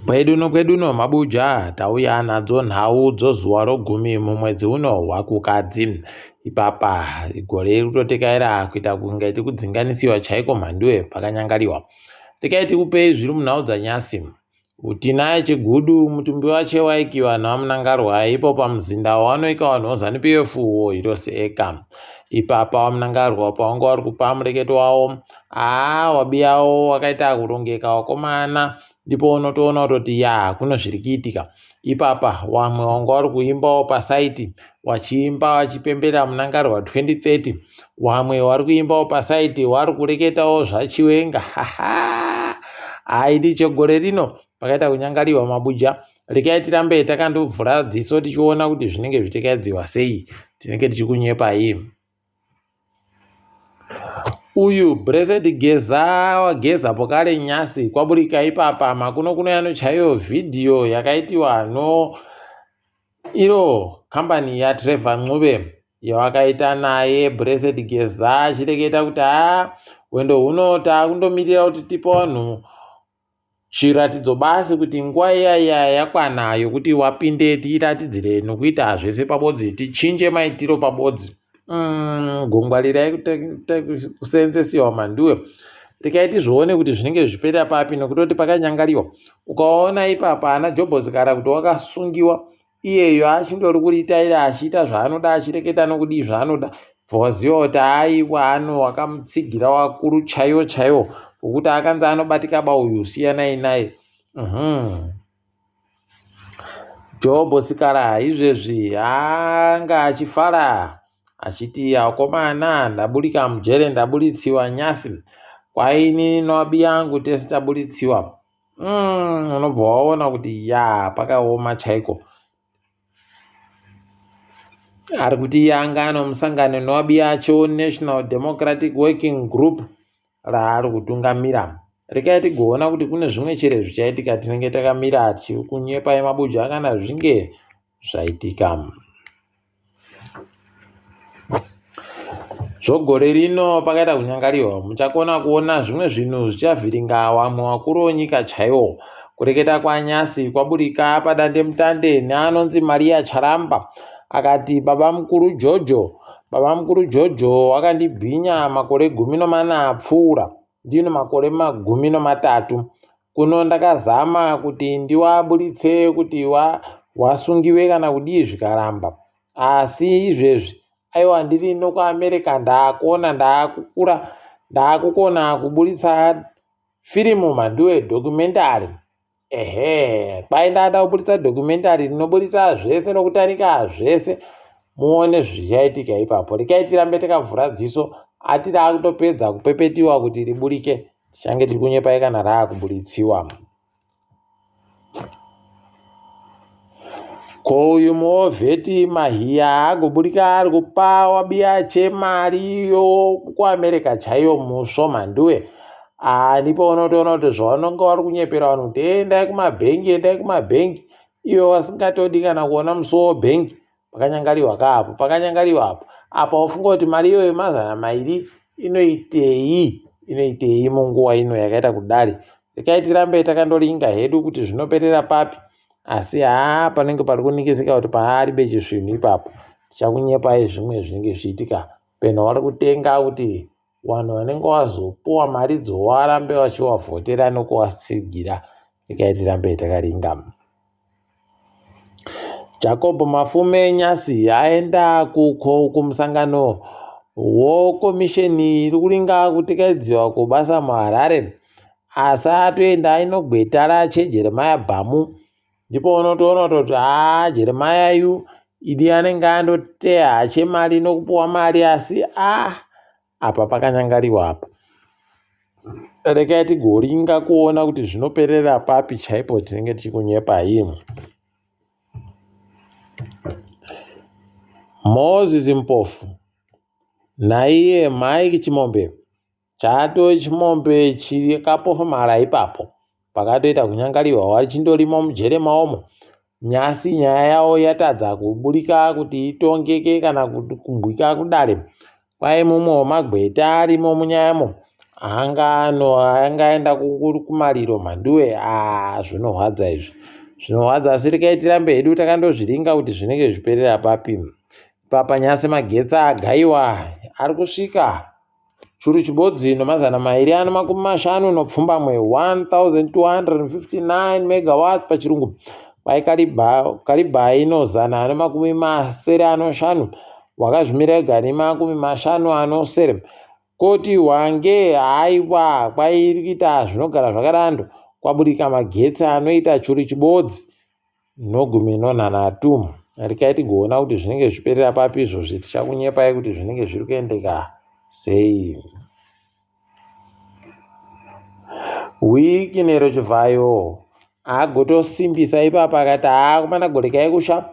Kweduno mabuja tauya nadzo nhau dzozuva rogumi mumwedzi uno hwakukadzi. Ipapa gore riri kutotekaira kuita kunge tikudzinganisiwa chaiko mhanduwe pakanyangariwa. Tikaiti kupei zviri munhau dzanyasi. Utina chigudu mutumbi wache waikiwa nawamunangarwa ipo pamuzinda wanoika wanhozani PF iroseka. Ipapa wamunangarwa pawange wari kupa mureketo wawo wabiyawo wakaita kurongeka wakomana ndipo unotoona kutoti kuno zviri kuitika. Ipapa wamwe wanga wari kuimbawo pasaiti wachiimba wachipembera munangarwa 2030. Wamwe wari kuimbawo pasaiti wari kureketawo zvachiwenga. Aidi chegore rino pakaita kunyangariwa mabuja. Rekai tirambe takandovhura dziso tichiona kuti zvinenge zvichitekedziwa sei. Tinenge tichikunyepai. Uyu Blessed Geza wageza pokare nyasi kwaburika ipapa makuno yanochaiyo vhidhiyo yakaitiwa iro kambani yaTrevor Ncube yawakaita naye Blessed Geza achireketa kuti wendo huno takundomirira kuti tipe vanhu chiratidzo basi kuti nguva iya yakwana yokuti wapinde tiiratidzire nokuita zvese pabodzi tichinje maitiro pabodzi. Gongwarirai kuseenzesiwa manduwe. Tikaiti zvione kuti zvinenge zvichipera papi nokutoti pakanyangariwa. Ukaona ipapa ana Jobhosikara kuti wakasungiwa iyeyo achindori kuritaira achiita zvaanoda achireketa nokudii zvaanoda. Waziva kuti ano wakamutsigira wakuru chaiwo ukuti akanzi anobatika uyu siyanai naye. Jobhosikara izvezvi anga achifara achiti akomana ndaburika mujere ndaburitsiwa nyasi kwaini noabi yangu tese taburitsiwa. Unobva waona kuti pakaoma chaiko. Ari kuti anga anomusangano noabi yacho National Democratic Working Group raari kutungamira. Rekai tigoona kuti kune zvimwe chere zvichaitika tinenge takamira tichikunyepai mabuja kana zvinge zvaitika. Zvogore rino pakaita kunyangariwa muchakona kuona zvimwe zvinhu zvichavhiringa wamwe wakuru wenyika chaiwo. Kureketa kwanyasi kwaburika padande mutande neanonzi Maria Charamba akati baba mukuru Jojo wakandibhinya makore 14 apfuura ndino makore 13 kuno ndakazama kuti ndiwaburitse kuti wasungiwe kana kudii zvikaramba asi izvezvi aiwa ndiri nokuAmerica ndakuona ndakukona kuburitsa firimu mhanduwe documentary. Kwai ndada kuburitsa documentary rinoburitsa zvese nokutarika zvese muone zvichaitika ipapo. Rekai tirambe takavhura dziso atiri akutopedza kupepetiwa kuti riburike tichange tiri kunyepai kana raakuburitsiwa. Ko uyu muovheti mahiya agoburika ari kupa wabiyache mari kuAmerica chaiyo musvo mhanduwe. Ndipo unotoona kuti zvaunonga wari kunyepera vanhu kuti endai kumabhengi iwe wasingatodi kana kuona musuwo webhengi. Pakanyangariwa apa ufunga kuti mari iyoyo $200 inoitei munguva ino yakaita kudari. Rekai tirambe takandoringa hedu kuti zvinoperera papi asi panenge pari kunikisika kuti paari chisvinhu ipapo. Tichakunyepai zvimwe zvinenge zvichiitika peno wari kutenga kuti vanhu vanenge vazopuwa mari varambe vachivavhotera nokuvatsigira. Rekai tirambe takaringa. Jacob Mafume nyasi aenda kumusangano wokomisheni iri kuringa kutekedziwa kubasa muHarare asi atoenda ainogweta rache Jeremiah Bhamu. Ndipo unotoona kuti Jeremiah yu idi anenge andoteya hache mari nokupuwa mari asi apa pakanyangariwa apa. Rekai tigoringa kuona kuti zvinoperera papi chaipo tinenge tichikunyepai. Moses Mpofu naiye Mike Chimombe chimombe chikapofumara ipapo pakatoita kunyangariwa wachindorima mujere maomo. Nyasi nyaya yawo yatadza kuburika kuti itongeke kana kuti kumbwika kudare. Kwai mumwe wemagweta arimo munyayamo angaenda kumariro mhanduwe. Zvinorwadza izvi, zvinorwadza. Asi regai tirambe hedu takandozviringa kuti zvinenge zviperera papi. Ipapa nyasi magetsi agaiwa ari kusvika churu chibodzi nomazana mairi ano makumi mashanu nopfumbamwe 1259 megawatts pachirungu. Kwai kariba inozana nemakumi masere anoshanu wakazvimira gari makumi mashanu anosere koti wange haiwa kwairi kuita zvinogara zvakarando kwaburika magetsi anoita churu chibodzi nogumi nonhanhatu. Rekai tigoona kuti zvinenge zviperera papi izvozvi. Tichakunyepai kuti zvinenge zviri kuendeka sei. Wiki nero chivhayo agotosimbisa ipapa akati kumana gorekai kusha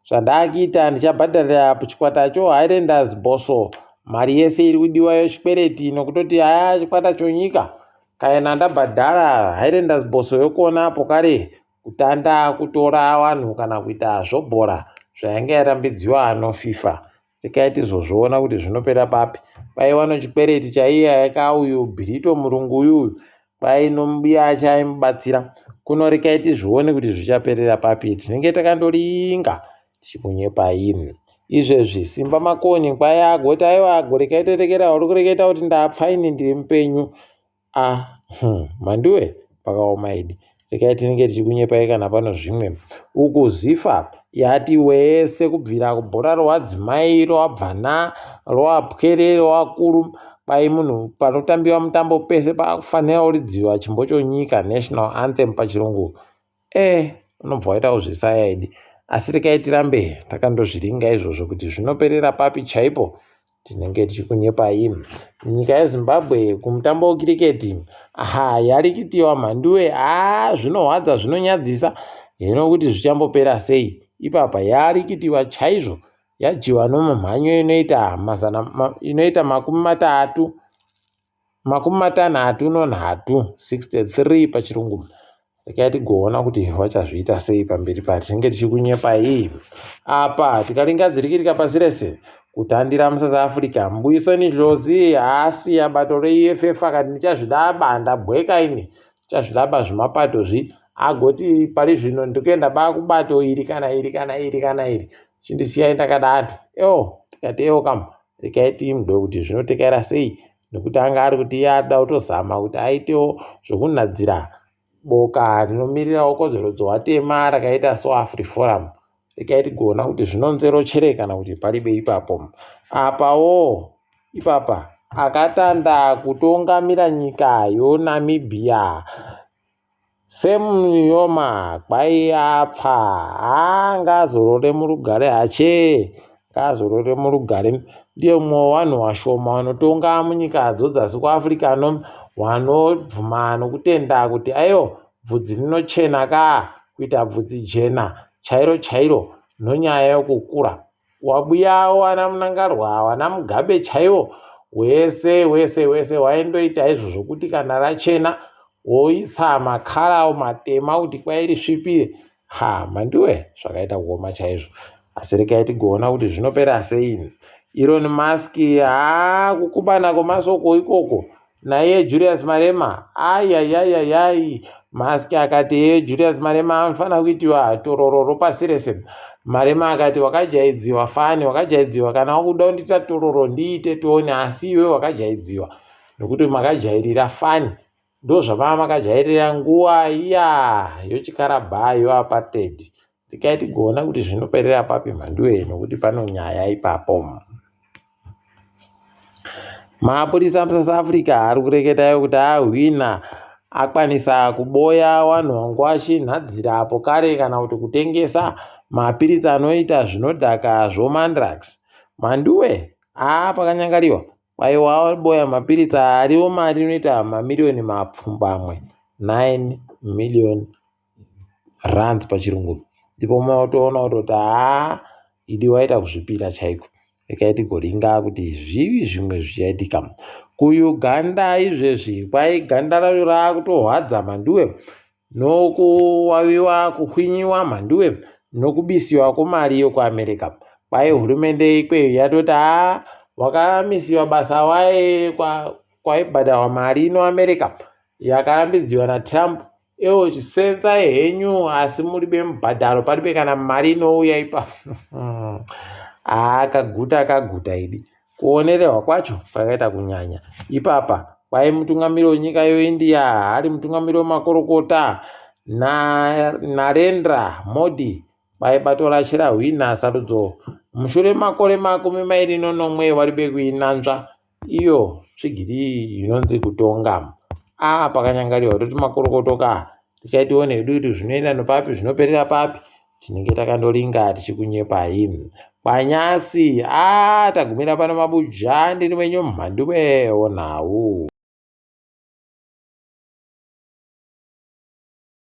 zvandakuita ndichabhadharira chikwatacho Highlanders Boso mari yese iri kudiwa yechikwereti nokutoti chikwata chonyika kaena ndabhadhara Highlanders Boso yokuonapo kare kutanda kutora vanhu kana kuita zvobhora zvainge yarambidziwa ano FIFA. Rekai tizozviona kuti zvinopera papi. Kwaiva nechikwereti chaiye yakauyu Bhirito murungu uyu kwai nomubiya chaimubatsira. Kuno rekai tizvione kuti zvichaperera papi. Tinenge takandoringa tichikunyepai. Izvezvi Simba Makoni kwai agoti aiwa gorekai torekera uri kureketa kuti ndapfaini ndiri mupenyu. Mhanduwe pakaoma idi. Rekai tinenge tichikunyepai kana pano zvimwe. Uku zifa yati wese kubvira kubhora rowadzimai rowabvana rowapwere rowakuru kwai munhu panotambiwa mutambo pese pakufanira kuridziwa chimbo chonyika national anthem pachirungu. Unobva waita kuzvisaya idi. Asi rekai tirambe takandozviringa izvozvo kuti zvinoperera papi chaipo. Tinenge tichikunyepai. Nyika yeZimbabwe kumutambo wekiriketi yarikitiwa mhanduwe. Zvinorwadza zvinonyadzisa. Hino kuti zvichambopera sei. Ipapa yarikitiwa chaizvo. Yajiwa nomumhanyo inoita makumi matanhatu nonhatu 63 pachirungu. Rekai tigoona kuti vachazviita sei pamberi patinenge tichikunyepai. Apa tikaringadzirikirika pasi rese kutandira muSouth Africa Mbuyiseni Dlozi asiya bato reEFF akati ndichazvidaba ndabweka ini ndichazvidaba zvimapato agoti pari zvino ndikuenda kubato iri kana iri chindisiyai ndakadaro. Tikati kama rekai timudwe kuti zvinotekaira sei nekuti anga ari kuti ada kutozama kuti aitewo zvokunadzira boka rinomirirawo kodzero dzevatema rakaita SoAfriForum. Rekai tigoona kuti zvinonzero chere kana kuti paribe ipapo. Apawo ipapa akatanda kutongamira nyika yoNamibia Sam Nujoma kwai apfa. Ngazorore murugare ngazorore murugare. Ndiye mumwe wevanhu vashoma vanotonga munikadzo dzasi kuAfrica vanobvuma nokutenda kuti bvudzi rinochena kuita bvudzi jena chairo nonyaya yokukura. Wabuyawo ana Munangarwa wana Mugabe chaiwo wese waindoita izvozvo kuti kana rachena woitsa makara matema kuti kwairi svipire. Mhanduwe zvakaita kuoma chaizvo. Asi rekai tigoona kuti zvinopera sei. Elon Musk kukubana kwemasoko ikoko naye Julius Malema. Musk akati Julius Malema anofanira kuitiwa tororo pasi rese. Malema akati wakajaidziwa wakajaidziwa kana wakuda kundiita tororo ndiite tione, asi iwe wakajaidziwa nokuti makajairira fani. Ndozvamakajairira nguva iya yochikarabhayo apartheid. Rekai tigoona kuti zvinoperera papi mhanduwe nokuti pano nyaya ipapo. Mapurisa muSouth Africa ari kureketayo kuti ahwina akwanisa kuboya vanhu vangu achinhadzira apo kare kana kuti kutengesa mapiritsi anoita zvinodhaka zvomandrax. Mhanduwe pakanyangariwa waboya mapiritsi ariwo mari inoita mamiliyoni mapfumbamwe 9 million rands pachirungu. Ndipo mautoona kuti idi waita kuzvipira chaiko. Rekai tigoringa kuti zvivi zvimwe zvichaitika. KuUganda izvezvi kwai ganda rayo raakutorwadza mhanduwe nokuwawiwa kuhwinyiwa mhanduwe nokubisiwa kwemari yokuAmerica. Kwai hurumende ikweyo yatoti wakamisiwa basa waye kwaibhadharwa mari ino America yakarambidziwa naTrump, chisenza henyu asi muribe mubhadharo paribe kana mari inouya ipapo. Akaguta idi kuonerehwa kwacho kwakaita kunyanya. Ipapa kwai mutungamiri wenyika yeIndia ari mutungamiri wemakorokota Narendra Modi vaibatorashira hwina sarudzo mushure makore 29 waribe kuinanzva iyo tsvigiri inonzi kutonga. Pakanyangariwa toti makorokotoka tikaitiwo hedu kuti zvinoenda nepapi zvinoperera papi, tinenge takandoringa tichikunyepai. Panyasi tagumira pano mabuja, ndini wenyu mhanduwe onhau.